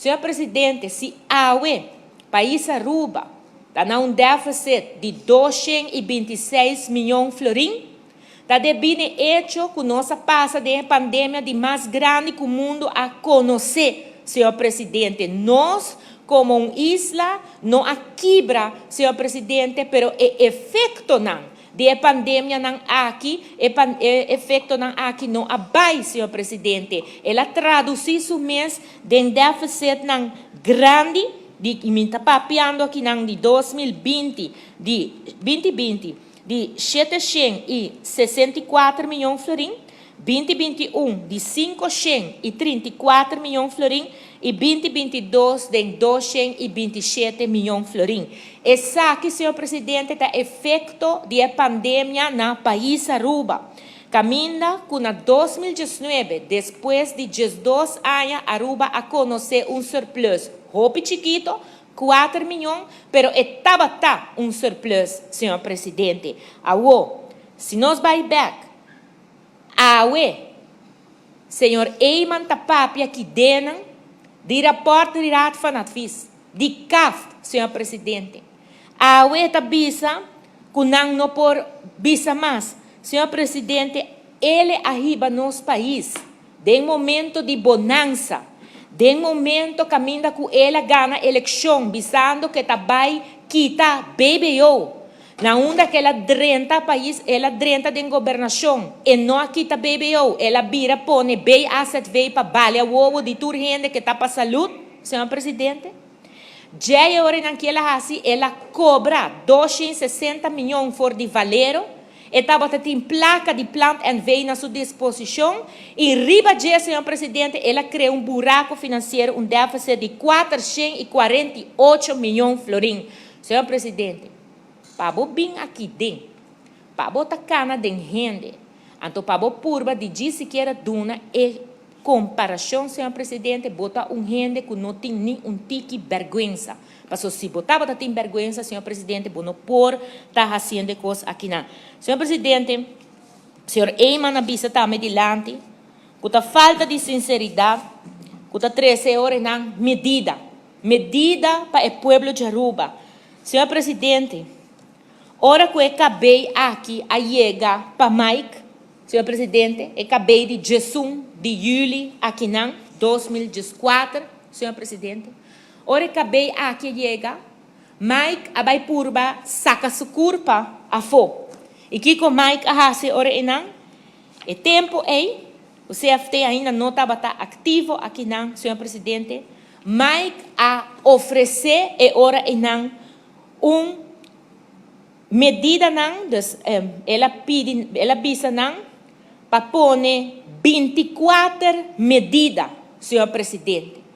Senhor Presidente, se AUE, país Aruba, está um déficit de 226 milhões de florins, está devendo hecho que nossa passa de pandemia de mais grande que o mundo a conhecer, Senhor Presidente. Nós, como uma isla, não a quebra, Senhor Presidente, pero o efeito não de pandemia não aqui, efeito não aqui não abai, Senhor Presidente. Ela traduz isso mesmo de déficit não grande, de minta papiando aqui não de 2020, de 2020, de 764 milhões de florins, 2021 de 534 milhões de florins e 2022 de 227 milhões de florins. Essa aqui, Senhor Presidente, é o efeito da pandemia no país Aruba. Caminha com 2019, depois de 12 anos, Aruba a conhecer um surplus. Roupa chiquito, 4 milhões, pero estava um surplus, Senhor Presidente. Awo, se nós vai back, awe, Senhor Eiman Tapapia que denan, de rapport de raad van advies, de CAF, Senhor Presidente. Awe tabisa, kunang no por bisa mas, Senhor Presidente, ele arriba nos país, de momento de bonança, de momento caminha com ele gana eleição, visando que tabai kita BBO. Na onda que ela drenta país, ela drenta de governação, e não aqui tá BBO, ela vira pone bem asset veio para balha o ovo de tur gente que tá para saúde, Senhor Presidente. Já agora naquela assim, ela cobra 260 milhões for de valero, e estava tem placa de plant and veio na sua disposição, e riba já, Senhor Presidente, ela criou um buraco financeiro, um déficit de 448 milhões de florins. Senhor Presidente, pabo bem aqui dentro, pabo tá cana de rende, então pabo purba de diz sequer duna e comparação, Senhor Presidente, bota rende que não tem nem tique vergonha. Mas se botava tá tem vergonha, Senhor Presidente, não por tá fazendo coisas aqui na. Senhor Presidente, Senhor Eiman avisa tá mediante, com a falta de sinceridade, com a 13 horas na medida para o povo de Aruba. Senhor Presidente, ora que eu acabei aqui a chegar para Mike, Senhor Presidente, acabei de 18 de julho aqui em 2014, Senhor Presidente. Ora acabei aqui a chegar, Mike abai purba saca sua curpa a fo. E que com Mike a hase ora enang, e tempo aí, o CFT ainda não estava ativo aqui não, Senhor Presidente. Mike a oferecer e ora enang medida não, ela bisa não, para pôr 24 medidas, Senhor Presidente.